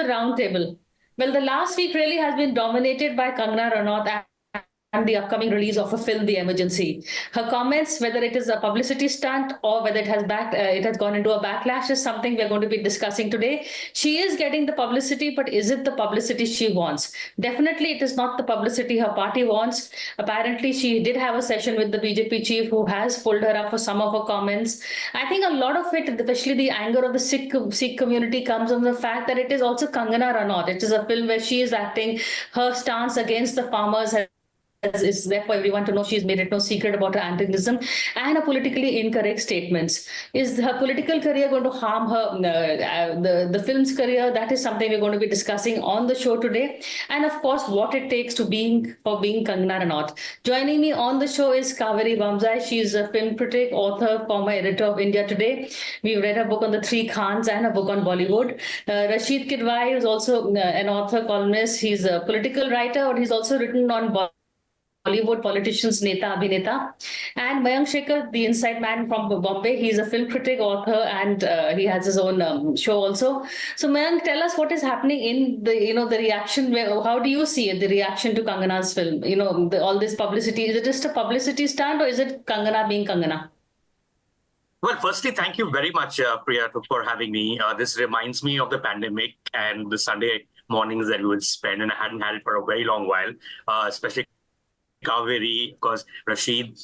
Roundtable. Well, the last week really has been dominated by Kangana Ranaut and the upcoming release of a film, The Emergency. Her comments, whether it is a publicity stunt or whether it has gone into a backlash, is something we're going to be discussing today. She is getting the publicity, but is it the publicity she wants? Definitely, it is not the publicity her party wants. Apparently, she did have a session with the BJP chief, who has pulled her up for some of her comments. I think a lot of it, especially the anger of the Sikh community, comes from the fact that it is also Kangana Ranaut. It is a film where she is acting her stance against the farmers. It's there for everyone to know. She's made it no secret about her antagonism and her politically incorrect statements. Is her political career going to harm her, the film's career? That is something we're going to be discussing on the show today. And of course, what it takes to being Kangana Ranaut. Joining me on the show is Kaveree Bamzai. She's a film critic, author, former editor of India Today. We've read her book on the three Khans and a book on Bollywood. Rasheed Kidwai is also an author, columnist. He's a political writer, but he's also written on Bollywood politicians, Neta, Abhineta. And Mayank, Shekhar, the inside man from Bombay. He's a film critic, author, and he has his own show also. So Mayank, tell us what is happening in the reaction. How do you see it, the reaction to Kangana's film? All this publicity, is it just a publicity stunt or is it Kangana being Kangana? Well, firstly, thank you very much, Priya, for having me. This reminds me of the pandemic and the Sunday mornings that we would spend, and I hadn't had it for a very long while, especially Kaveree, of course, Rasheed.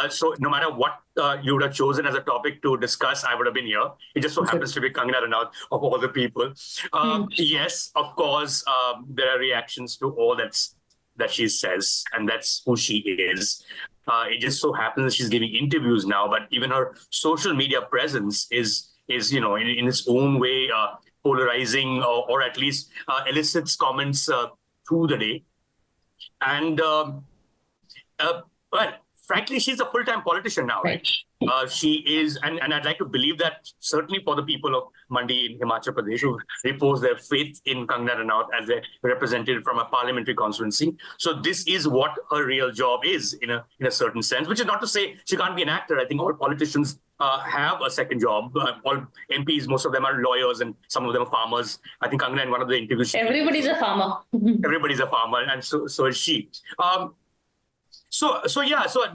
So no matter what you would have chosen as a topic to discuss, I would have been here. It just so happens to be Kangana Ranaut of all the people. Yes, of course, there are reactions to all that she says, and that's who she is. It just so happens that she's giving interviews now, but even her social media presence is in its own way polarizing, or at least elicits comments through the day. And well, frankly, she's a full-time politician now, right? She is, and I'd like to believe that certainly for the people of Mandi in Himachal Pradesh who repose their faith in Kangana Ranaut as a representative from a parliamentary constituency. So this is what her real job is in a certain sense, which is not to say she can't be an actor. I think all politicians have a second job. All MPs, most of them are lawyers and some of them are farmers. I think Kangana in one of the interviews... Everybody's a farmer. Everybody's a farmer, and so is she. So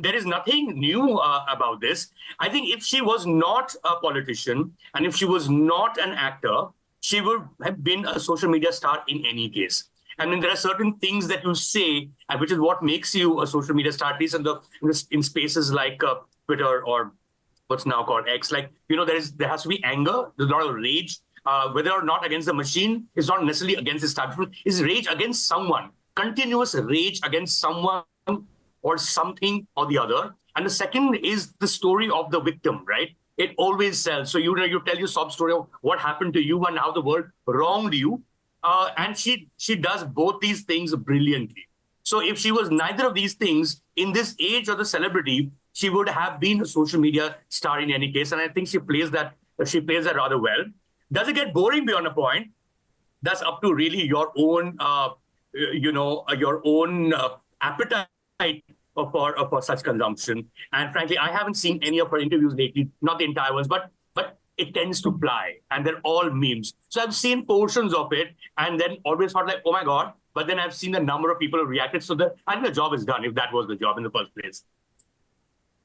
there is nothing new about this. I think if she was not a politician and if she was not an actor, she would have been a social media star in any case. I mean, there are certain things that you say, which is what makes you a social media star, at least in spaces like Twitter or what's now called X. Like, there has to be anger, there's a lot of rage, whether or not against the machine is not necessarily against the establishment, is rage against someone, continuous rage against someone or something or the other. And the second is the story of the victim, right? It always sells. So you tell your sob story of what happened to you and how the world wronged you. And she does both these things brilliantly. So if she was neither of these things in this age of the celebrity, she would have been a social media star in any case. And I think she plays that rather well. Does it get boring beyond a point? That's up to really your own, appetite for such consumption. And frankly, I haven't seen any of her interviews lately, not the entire ones, but it tends to fly, and they're all memes. So I've seen portions of it and then always thought like, oh my God, but then I've seen the number of people who reacted. So I think the job is done, if that was the job in the first place.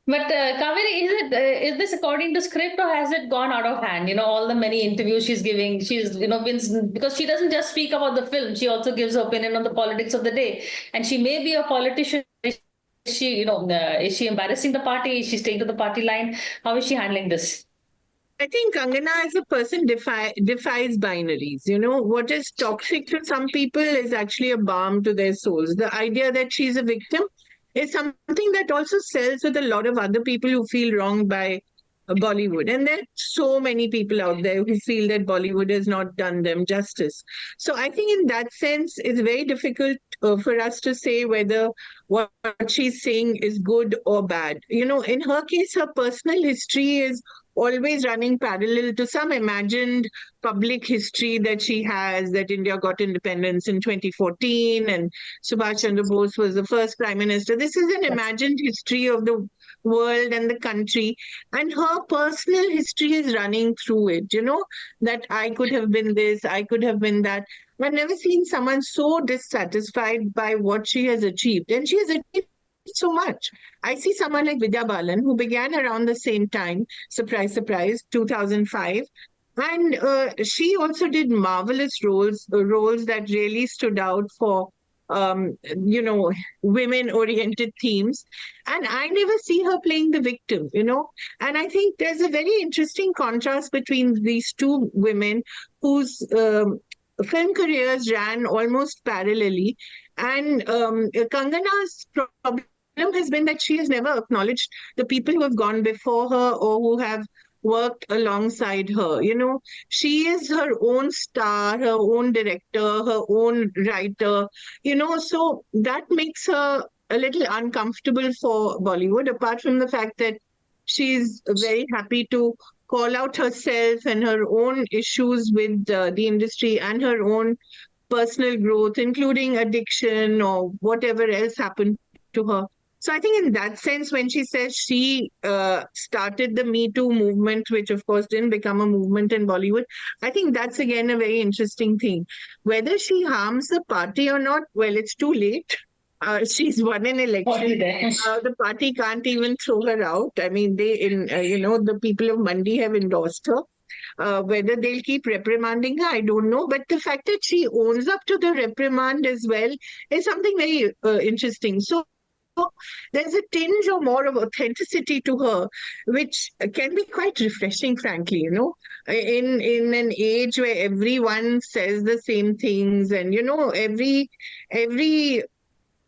But Kaveree, is this according to script or has it gone out of hand? All the many interviews she's giving, she's been, because she doesn't just speak about the film, she also gives her opinion on the politics of the day. And she may be a politician. Is she embarrassing the party? Is she staying to the party line? How is she handling this? I think Kangana as a person defies binaries. What is toxic to some people is actually a balm to their souls. The idea that she's a victim is something that also sells with a lot of other people who feel wronged by Bollywood. And there are so many people out there who feel that Bollywood has not done them justice. So I think in that sense, it's very difficult for us to say whether what she's saying is good or bad. In her case, her personal history is always running parallel to some imagined public history that she has, that India got independence in 2014 and Subhash Chandra Bose was the first prime minister. This is an imagined history of the world and the country, and her personal history is running through it, that I could have been this, I could have been that. I've never seen someone so dissatisfied by what she has achieved. And she has achieved so much. I see someone like Vidya Balan, who began around the same time, surprise, surprise, 2005. And she also did marvelous roles that really stood out for, you know, women-oriented themes. And I never see her playing the victim, you know. And I think there's a very interesting contrast between these two women whose film careers ran almost parallelly. And Kangana's problem has been that she has never acknowledged the people who have gone before her or who have worked alongside her. You know, she is her own star, her own director, her own writer, you know, so that makes her a little uncomfortable for Bollywood, apart from the fact that she's very happy to call out herself and her own issues with the industry and her own personal growth, including addiction or whatever else happened to her. So I think in that sense, when she says she started the Me Too movement, which of course didn't become a movement in Bollywood, I think that's again a very interesting thing. Whether she harms the party or not, well, it's too late. She's won an election. The party can't even throw her out. I mean, you know, the people of Mandi have endorsed her. Whether they'll keep reprimanding her, I don't know. But the fact that she owns up to the reprimand as well is something very interesting. So there's a tinge or more of authenticity to her, which can be quite refreshing, frankly, you know, in an age where everyone says the same things and, you know, every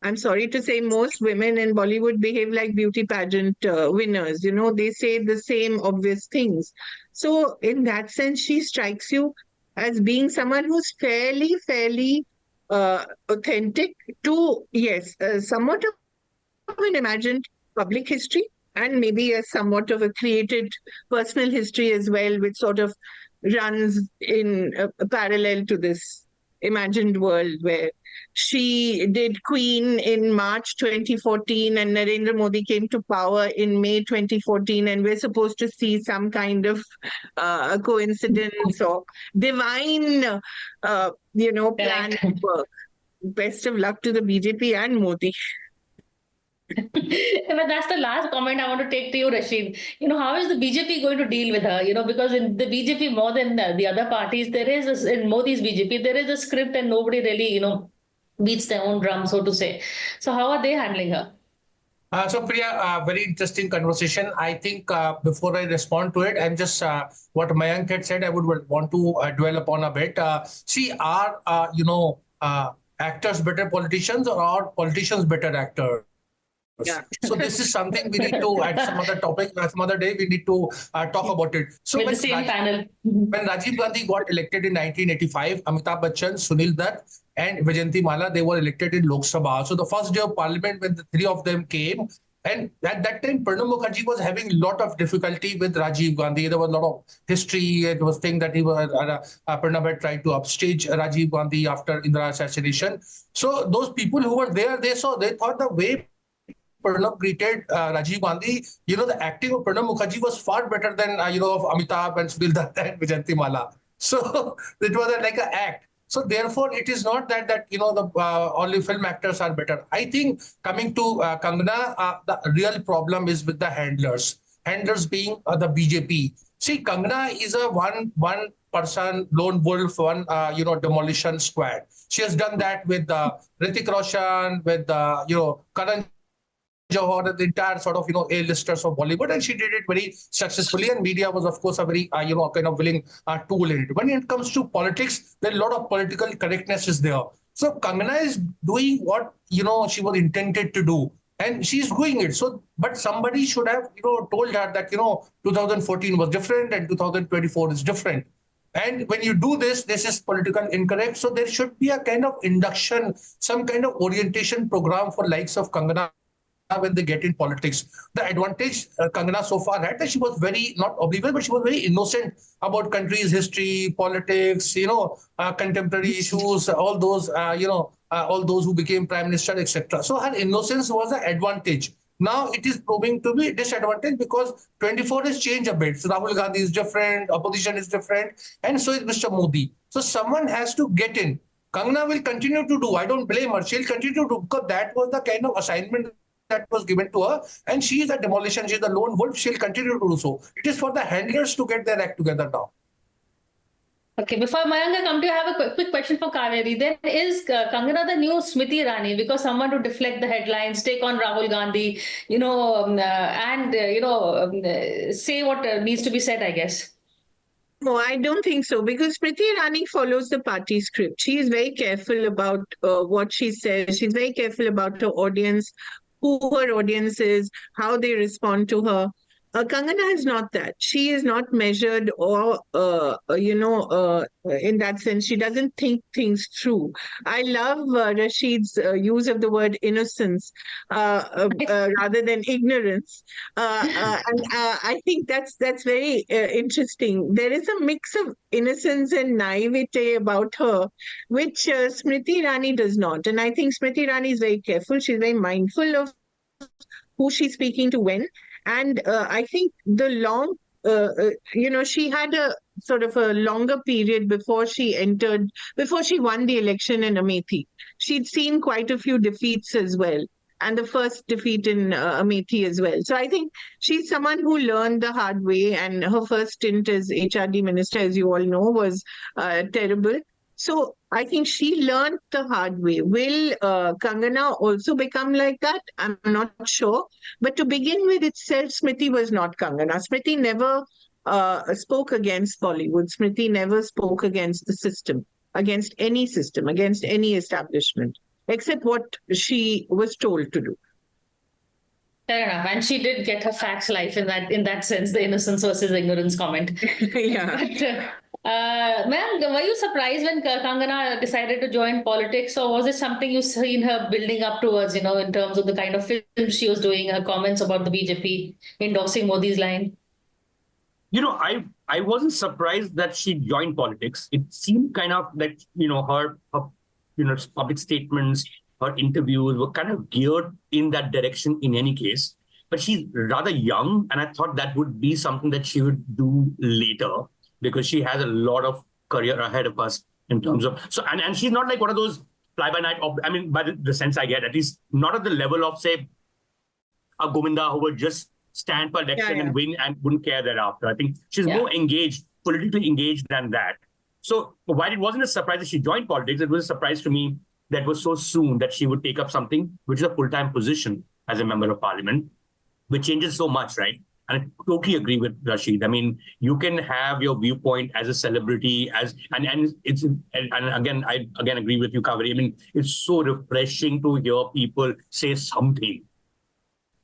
I'm sorry to say, most women in Bollywood behave like beauty pageant winners. You know, they say the same obvious things. So, in that sense, she strikes you as being someone who's fairly authentic to, yes, somewhat of an imagined public history and maybe a somewhat of a created personal history as well, which sort of runs in parallel to this imagined world where she did Queen in March 2014 and Narendra Modi came to power in May 2014, and we're supposed to see some kind of coincidence or divine, you know, plan work. Best of luck to the BJP and Modi. But that's the last comment I want to take to you, Rasheed. You know, how is the BJP going to deal with her? You know, because in the BJP, more than the other parties, there is, in Modi's BJP, there is a script and nobody really, you know, beats their own drum, so to say. So how are they handling her? So Priya, very interesting conversation. I think before I respond to it, I'm just what Mayank had said, I would want to dwell upon a bit. See, are, you know, actors better politicians or are politicians better actors? Yeah. So this is something we need to, at some other topic, some other day, we need to talk about it. So with the same panel. When Rajiv Gandhi got elected in 1985, Amitabh Bachchan, Sunil Dutt, and Vijayanti Mala, they were elected in Lok Sabha. So the first day of Parliament, when the three of them came, and at that time, Pranab Mukherjee was having a lot of difficulty with Rajiv Gandhi. There was a lot of history. It was thing that he was Pranab had tried to upstage Rajiv Gandhi after Indira assassination. So those people who were there, they thought the way Pranab greeted Rajiv Gandhi, you know, the acting of Pranab Mukherjee was far better than, you know, of Amitabh and Sunil Dutt and Vijayanti Mala. So it was like an act. So therefore, it is not that you know, the only film actors are better. I think coming to Kangana, the real problem is with the handlers. Handlers being the BJP. See, Kangana is a one person lone wolf, one you know, demolition squad. She has done that with Hrithik Roshan, with you know, Karan Johar, the entire sort of, you know, A-listers of Bollywood, and she did it very successfully. And media was, of course, a very, you know, kind of willing tool in it. When it comes to politics, there a lot of political correctness is there. So Kangana is doing what, you know, she was intended to do, and she's doing it. So, but somebody should have, you know, told her that, you know, 2014 was different and 2024 is different. And when you do this, this is political incorrect. So there should be a kind of induction, some kind of orientation program for likes of Kangana when they get in politics. The advantage Kangana so far had that she was very, not oblivious, but she was very innocent about country's history, politics, you know, contemporary issues, all those, you know, all those who became prime minister, etc. So her innocence was an advantage. Now it is proving to be a disadvantage because 24 has changed a bit. So Rahul Gandhi is different, opposition is different, and so is Mr. Modi. So someone has to get in Kangana will continue to do. I don't blame her. She'll continue to do because that was the kind of assignment that was given to her. And she is a demolition. She's a lone wolf. She'll continue to do so. It is for the handlers to get their act together now. Okay, before Mayank, I come to you, I have a quick question for Kaveree. Then is Kangana the new Smriti Irani? Because someone to deflect the headlines, take on Rahul Gandhi, say what needs to be said, I guess. No, I don't think so, because Smriti Irani follows the party script. She is very careful about what she says. She's very careful about her audience, who her audience is, how they respond to her. Kangana is not that. She is not measured or, in that sense, she doesn't think things through. I love Rasheed's use of the word innocence rather than ignorance. And I think that's very interesting. There is a mix of innocence and naivete about her, which Smriti Irani does not. And I think Smriti Irani is very careful. She's very mindful of who she's speaking to when. And I think the she had a sort of a longer period before she won the election in Amethi. She'd seen quite a few defeats as well, and the first defeat in Amethi as well. So I think she's someone who learned the hard way, and her first stint as HRD minister, as you all know, was terrible. So I think she learned the hard way. Will Kangana also become like that? I'm not sure. But to begin with itself, Smriti was not Kangana. Smriti never spoke against Bollywood. Smriti never spoke against the system, against any establishment, except what she was told to do. Fair enough. And she did get her facts life in that sense, the innocence versus ignorance comment. Yeah. But, Mayank, were you surprised when Kangana decided to join politics, or was it something you seen her building up towards, in terms of the kind of film she was doing, her comments about the BJP endorsing Modi's line? I wasn't surprised that she joined politics. It seemed kind of that, her public statements, her interviews were kind of geared in that direction in any case. But she's rather young, and I thought that would be something that she would do later, because she has a lot of career ahead of us in terms of and she's not like one of those fly-by-night. By the sense I get, at least not at the level of, say, a Govinda, who would just stand for election and win and wouldn't care thereafter. I think she's more politically engaged than that. So while it wasn't a surprise that she joined politics, it was a surprise to me that was so soon that she would take up something which is a full-time position as a member of parliament, which changes so much, right? And I totally agree with Rasheed. I mean, you can have your viewpoint as a celebrity, and again, I agree with you, Kaveree. I mean, it's so refreshing to hear people say something.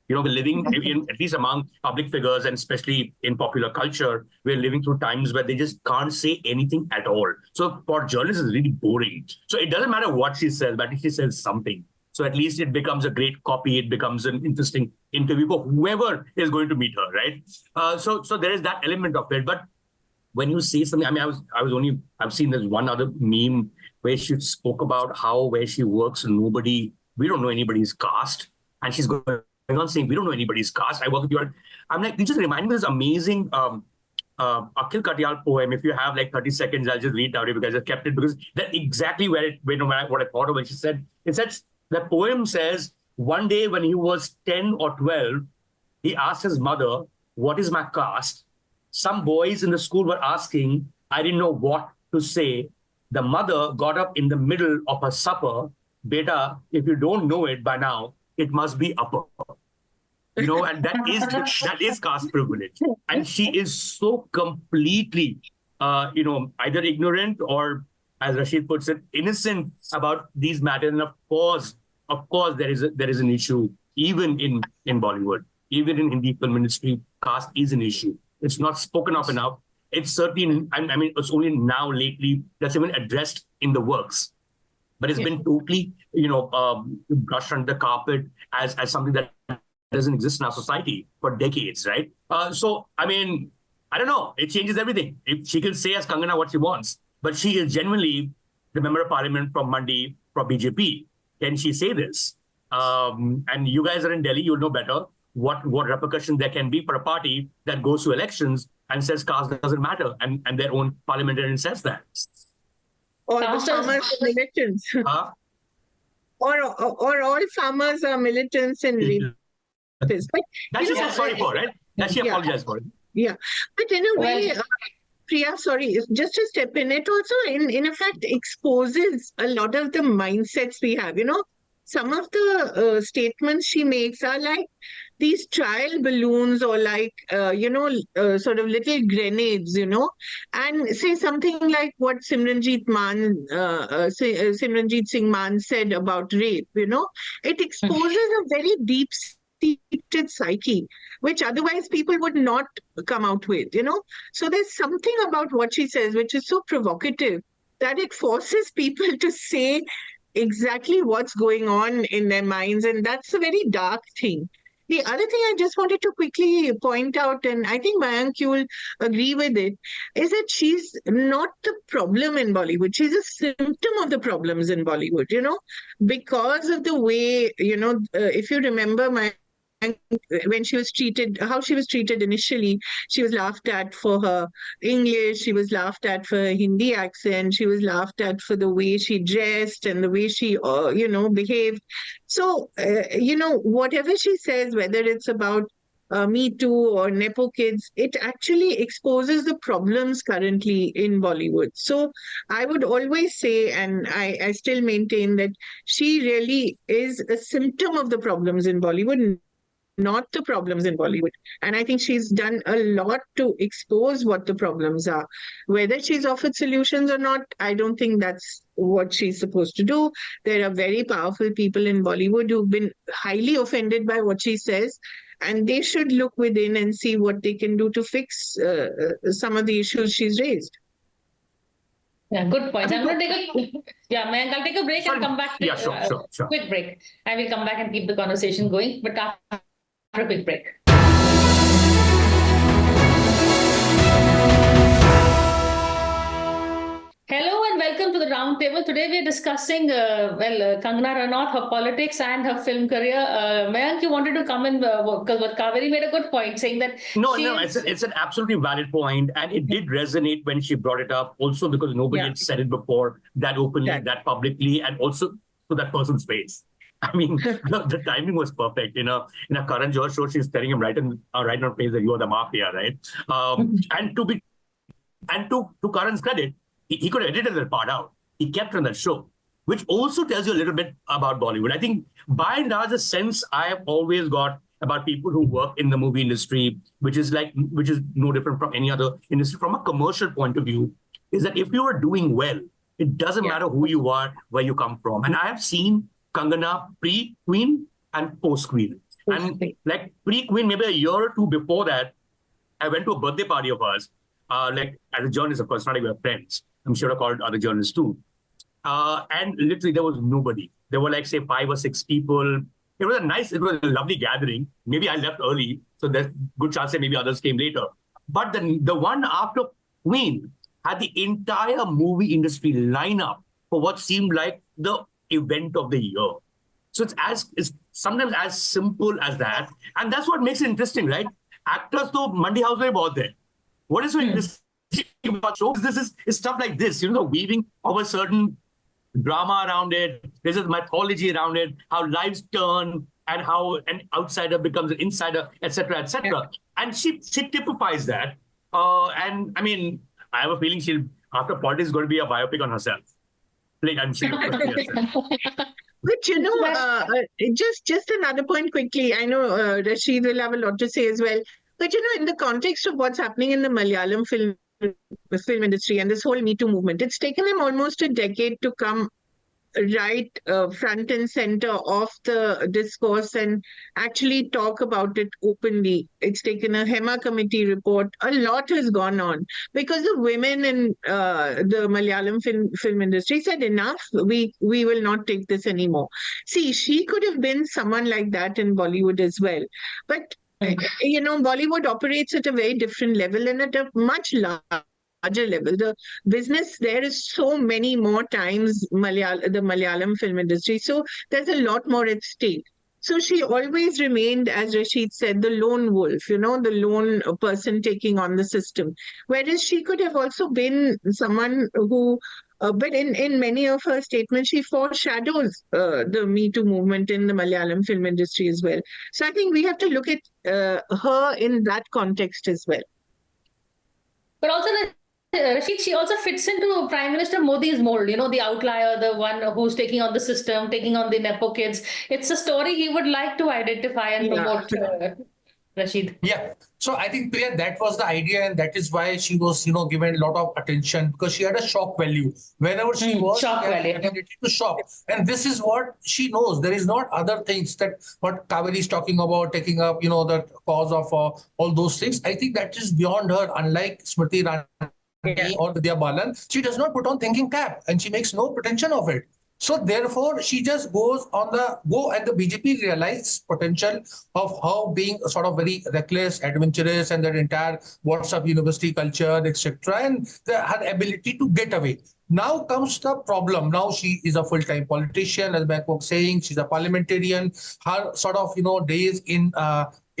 We're living at least among public figures, and especially in popular culture, we're living through times where they just can't say anything at all. So for journalists, it's really boring. So it doesn't matter what she says, but at least she says something. So at least it becomes a great copy. It becomes an interesting interview for whoever is going to meet her, right? So there is that element of it. But when you say something, I've seen there's one other meme where she spoke about where she works, we don't know anybody's caste, and she's going on saying we don't know anybody's caste. I work with you. I'm like, you just remind me of this amazing Akhil Katyal poem. If you have like 30 seconds, I'll just read it out because I kept it, because that's exactly what I thought of when she said. The poem says, one day when he was 10 or 12, he asked his mother, "What is my caste?" Some boys in the school were asking. I didn't know what to say. The mother got up in the middle of her supper. "Beta, if you don't know it by now, it must be upper." And that is caste privilege. And she is so completely, either ignorant or, as Rasheed puts it, innocent about these matters. And of course, there is an issue, even in Bollywood, even in Hindi film industry, caste is an issue. It's not spoken of enough. It's certainly, it's only now lately that's even addressed in the works. But it's been totally, brushed under the carpet as something that doesn't exist in our society for decades, right? I don't know. It changes everything. If she can say as Kangana what she wants, but she is genuinely the member of parliament from Mandi for BJP. Can she say this? And you guys are in Delhi, you'll know better what repercussions there can be for a party that goes to elections and says caste doesn't matter, and their own parliamentarian says that. Or the Pastors- farmers are militants. Huh? or all farmers are militants and rapists. But, That she said sorry for, right? That she Yeah. apologized for. yeah. But in a way, Well- Priya, sorry, just to step in, it also in effect exposes a lot of the mindsets we have. Some of the statements she makes are like these trial balloons or like, sort of little grenades, and say something like what Simranjit Singh Mann said about rape, it exposes a very deep-seated psyche, which otherwise people would not come out with, So there's something about what she says which is so provocative that it forces people to say exactly what's going on in their minds, and that's a very dark thing. The other thing I just wanted to quickly point out, and I think Mayank, you will agree with it, is that she's not the problem in Bollywood. She's a symptom of the problems in Bollywood, because of the way, if you remember when she was treated, how she was treated initially, she was laughed at for her English, she was laughed at for her Hindi accent, she was laughed at for the way she dressed and the way she, behaved. So, whatever she says, whether it's about Me Too or Nepo kids, it actually exposes the problems currently in Bollywood. So I would always say, and I still maintain that she really is a symptom of the problems in Bollywood, not the problems in Bollywood. And I think she's done a lot to expose what the problems are. Whether she's offered solutions or not, I don't think that's what she's supposed to do. There are very powerful people in Bollywood who've been highly offended by what she says, and they should look within and see what they can do to fix some of the issues she's raised. Yeah, good point. I'm going to take Mayank, I'll take a break Sorry. and come back. Yeah, sure. Quick break. I will come back and keep the conversation going, but after a quick break. Hello and welcome to the Roundtable. Today we are discussing, Kangana Ranaut, her politics and her film career. Mayank, you wanted to come in because Kaveree made a good point saying that No, it's an absolutely valid point, and it did resonate when she brought it up. Also because nobody had said it before that openly, that publicly, and also to that person's face. I mean, the timing was perfect. In a Karan Johar show, she's telling him right on her face that you are the mafia, right? And to Karan's credit, he could have edited that part out. He kept it on that show, which also tells you a little bit about Bollywood. I think by and large, the sense I have always got about people who work in the movie industry, which is no different from any other industry from a commercial point of view, is that if you are doing well, it doesn't matter who you are, where you come from. And I have seen Kangana pre-Queen and post-Queen. And like pre-Queen, maybe a year or two before that, I went to a birthday party of hers. As a journalist, of course, not like we were friends. I'm sure I called other journalists too. And literally there was nobody. There were like, say, 5 or 6 people. It was a lovely gathering. Maybe I left early, so there's good chance that maybe others came later. But the one after Queen had the entire movie industry line up for what seemed like the event of the year. So it's sometimes as simple as that. And that's what makes it interesting, right? Actors to Mandi House mein bahut hai. What is so interesting about shows? This is stuff like this, the weaving of a certain drama around it. There's a mythology around it, how lives turn and how an outsider becomes an insider, etc., etc. Yeah. And she typifies that. And I mean, I have a feeling after politics, is going to be a biopic on herself. And she But just another point quickly. I know Rasheed will have a lot to say as well. But in the context of what's happening in the Malayalam film industry and this whole Me Too movement, it's taken them almost a decade to come right front and center of the discourse and actually talk about it openly. It's taken a HEMA committee report. A lot has gone on because the women in the Malayalam film industry said enough. We will not take this anymore. See, she could have been someone like that in Bollywood as well, but Bollywood operates at a very different level and at a much larger level. The business there is so many more times the Malayalam film industry. So there's a lot more at stake. So she always remained, as Rasheed said, the lone wolf, the lone person taking on the system. Whereas she could have also been someone who But in many of her statements, she foreshadows the Me Too movement in the Malayalam film industry as well. So I think we have to look at her in that context as well. But also, Rasheed, she also fits into Prime Minister Modi's mold, the outlier, the one who's taking on the system, taking on the Nepo kids. It's a story he would like to identify and promote, Rasheed. Yeah. So I think, Priya, that was the idea, and that is why she was, given a lot of attention, because she had a shock value. Wherever she was, shock she had value. the ability to shock. And this is what she knows. There is not other things that what Kaveree is talking about, taking up, the cause of all those things. I think that is beyond her. Unlike Smriti Irani or Vidya Balan, she does not put on thinking cap, and she makes no pretension of it. So therefore, she just goes on the go, and the BJP realizes potential of her being sort of very reckless, adventurous, and that entire WhatsApp university culture, etc., and her ability to get away. Now comes the problem. Now she is a full-time politician, as Mayank was saying. She's a parliamentarian. Her sort of days in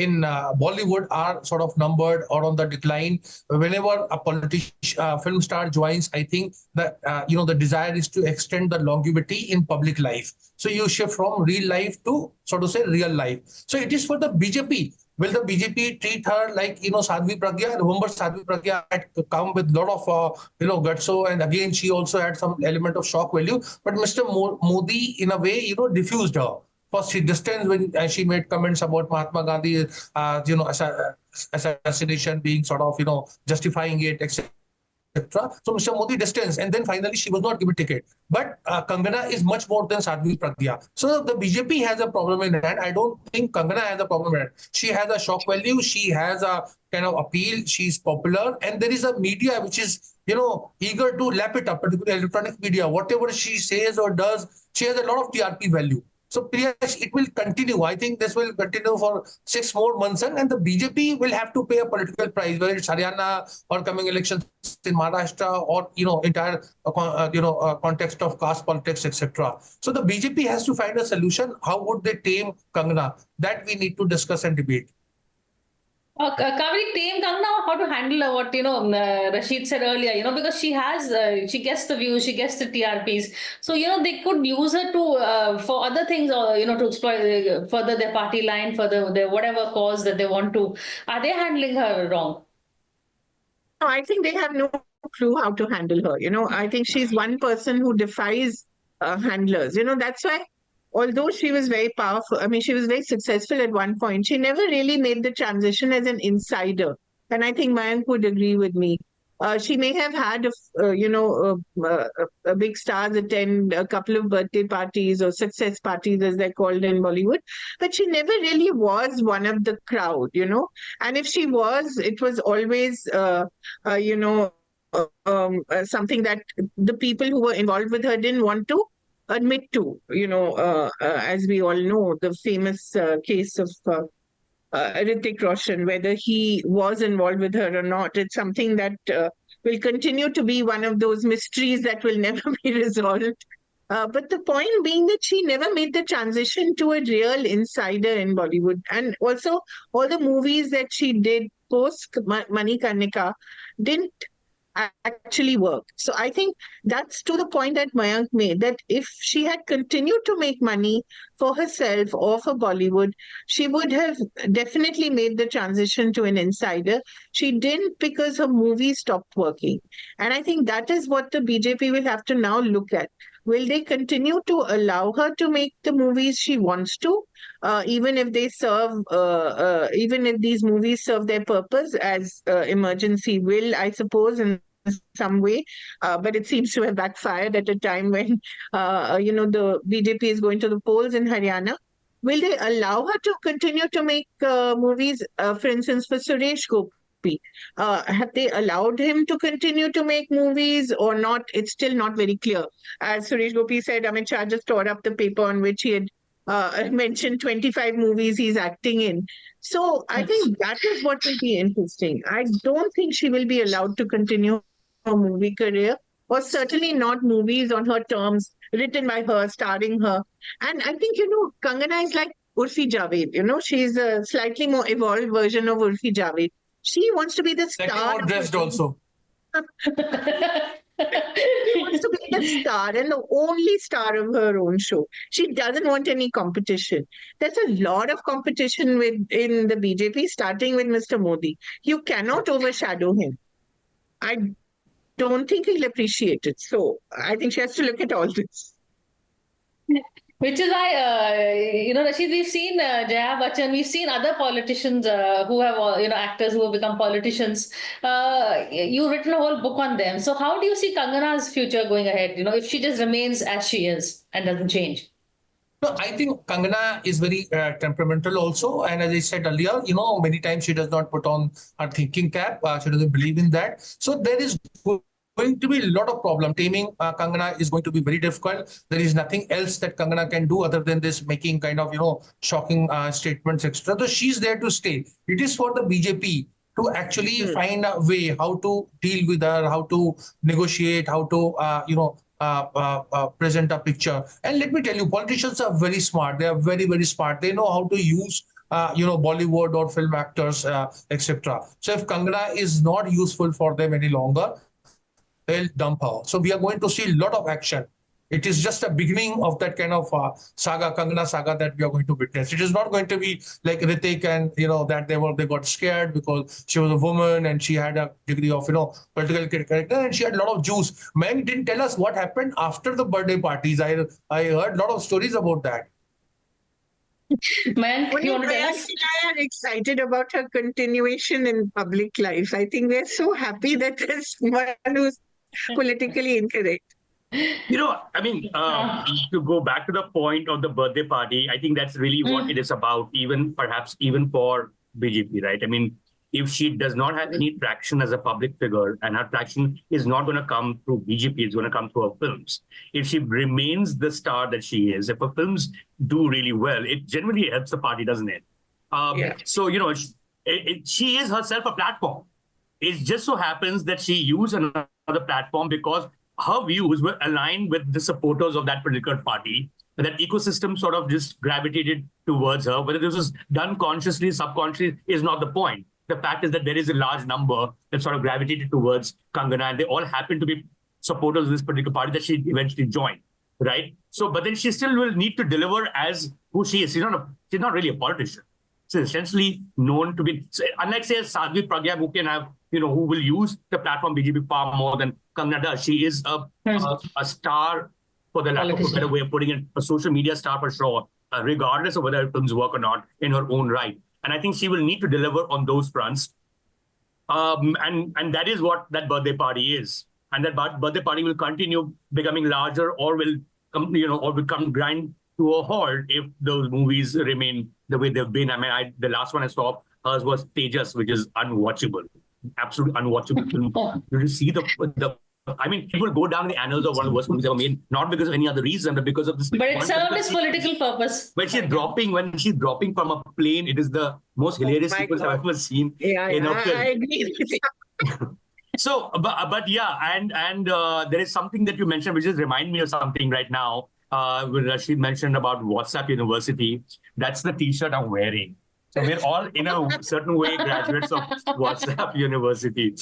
Bollywood are sort of numbered or on the decline. Whenever a film star joins, I think that the desire is to extend the longevity in public life. So you shift from real life to, so to say, real life. So it is for the BJP. Will the BJP treat her like, Sadhvi Pragya? Remember, Sadhvi Pragya had come with a lot of, gutso, and again, she also had some element of shock value. But Mr. Modi, in a way, diffused her. First, she distanced when she made comments about Mahatma Gandhi, assassination being sort of, justifying it, etc. So Mr. Modi distanced, and then finally she was not given ticket. But Kangana is much more than Sadhvi Pragya. So the BJP has a problem in hand. I don't think Kangana has a problem in hand. She has a shock value. She has a kind of appeal. She's popular, and there is a media which is eager to lap it up, particularly electronic media. Whatever she says or does, she has a lot of TRP value. So, Priya, it will continue. I think this will continue for 6 more months, and the BJP will have to pay a political price, whether it's Haryana or coming elections in Maharashtra or entire context of caste politics, etc. So the BJP has to find a solution. How would they tame Kangana? That we need to discuss and debate. Kaveree, tame Kangana, how to handle what Rasheed said earlier, because she she gets the views, she gets the TRPs. So they could use her to for other things, or to exploit further their party line, further their whatever cause that they want to. Are they handling her wrong? No, I think they have no clue how to handle her. I think she's one person who defies handlers. That's why, although she was very powerful, she was very successful at one point, she never really made the transition as an insider. And I think Mayank would agree with me. She may have had, a big stars attend a couple of birthday parties or success parties, as they're called in Bollywood, but she never really was one of the crowd, And if she was, it was always, something that the people who were involved with her didn't want to admit to, as we all know, the famous case of Hrithik Roshan, whether he was involved with her or not. It's something that will continue to be one of those mysteries that will never be resolved. But the point being that she never made the transition to a real insider in Bollywood. And also, all the movies that she did post Manikarnika didn't actually work. So I think that's to the point that Mayank made, that if she had continued to make money for herself or for Bollywood, she would have definitely made the transition to an insider. She didn't, because her movies stopped working. And I think that is what the BJP will have to now look at. Will they continue to allow her to make the movies she wants to, even if they serve, even if these movies serve their purpose, as Emergency will, I suppose, in some way, but it seems to have backfired at a time when, the BJP is going to the polls in Haryana. Will they allow her to continue to make movies? For instance, for Suresh Gopi, have they allowed him to continue to make movies or not? It's still not very clear. As Suresh Gopi said, Amit Shah just tore up the paper on which he had mentioned 25 movies he's acting in. So I think that is what will be interesting. I don't think she will be allowed to continue her movie career, or certainly not movies on her terms, written by her, starring her. And I think, Kangana is like Urfi Javed. She's a slightly more evolved version of Urfi Javed. She wants to be the star. Like dressed also. She wants to be the star and the only star of her own show. She doesn't want any competition. There's a lot of competition in the BJP, starting with Mr. Modi. You cannot overshadow him. I don't think he'll appreciate it. So I think she has to look at all this. Which is why, Rasheed, we've seen Jaya Bachchan, we've seen other politicians who have, actors who have become politicians. You've written a whole book on them. So how do you see Kangana's future going ahead? If she just remains as she is and doesn't change? No, I think Kangana is very temperamental also. And as I said earlier, many times she does not put on her thinking cap. She doesn't believe in that. So there is going to be a lot of problem. Taming Kangana is going to be very difficult. There is nothing else that Kangana can do other than this, making kind of, shocking statements, etc. So she's there to stay. It is for the BJP to actually find a way how to deal with her, how to negotiate, how to, present a picture. And let me tell you, politicians are very smart. They are very, very smart. They know how to use Bollywood or film actors, etc. So if Kangana is not useful for them any longer, they'll dump her. So we are going to see a lot of action. It is just a beginning of that kind of saga, Kangana saga, that we are going to witness. It is not going to be like Ritik and that they got scared because she was a woman and she had a degree of political character and she had a lot of juice. Mayank didn't tell us what happened after the birthday parties. I heard a lot of stories about that. Mayank, you want to tell us? Mayank and I are excited about her continuation in public life. I think we're so happy that there's someone who's politically incorrect. To go back to the point of the birthday party, I think that's really what it is about, perhaps even for BJP, right? I mean, if she does not have any traction as a public figure and her traction is not going to come through BJP, it's going to come through her films. If she remains the star that she is, if her films do really well, it generally helps the party, doesn't it? So, she is herself a platform. It just so happens that she used another platform because her views were aligned with the supporters of that particular party. That ecosystem sort of just gravitated towards her. Whether this was done consciously, subconsciously, is not the point. The fact is that there is a large number that sort of gravitated towards Kangana, and they all happen to be supporters of this particular party that she eventually joined, right? So, but then she still will need to deliver as who she is. She's not really a politician. She's essentially known to be, unlike, say, Sadhvi Pragya, who can have, who will use the platform BJP far more than Kangana does. She is a star, for the lack of a better way of putting it, a social media star for sure, regardless of whether her films work or not in her own right. And I think she will need to deliver on those fronts. And that is what that birthday party is. And that birthday party will continue becoming larger or will come grind to a halt if those movies remain the way they've been. I mean, the last one I saw, hers was Tejas, which is unwatchable. Absolutely unwatchable film. You see people go down the annals of one of the worst movies ever made, not because of any other reason, but because of this. But it served its political purpose. When she's dropping from a plane, it is the most hilarious sequence I've ever seen in a film. I agree with you. So, but yeah, and there is something that you mentioned which just remind me of something right now. When Rasheed mentioned about WhatsApp University, that's the T-shirt I'm wearing. So we're all, in a certain way, graduates of WhatsApp University.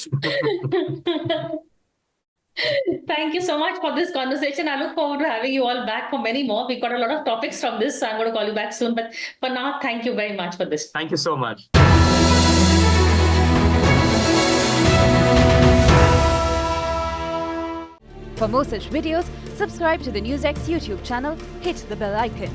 Thank you so much for this conversation. I look forward to having you all back for many more. We've got a lot of topics from this, so I'm going to call you back soon. But for now, thank you very much for this. Thank you so much. For more such videos, subscribe to the NewsX YouTube channel, hit the bell icon.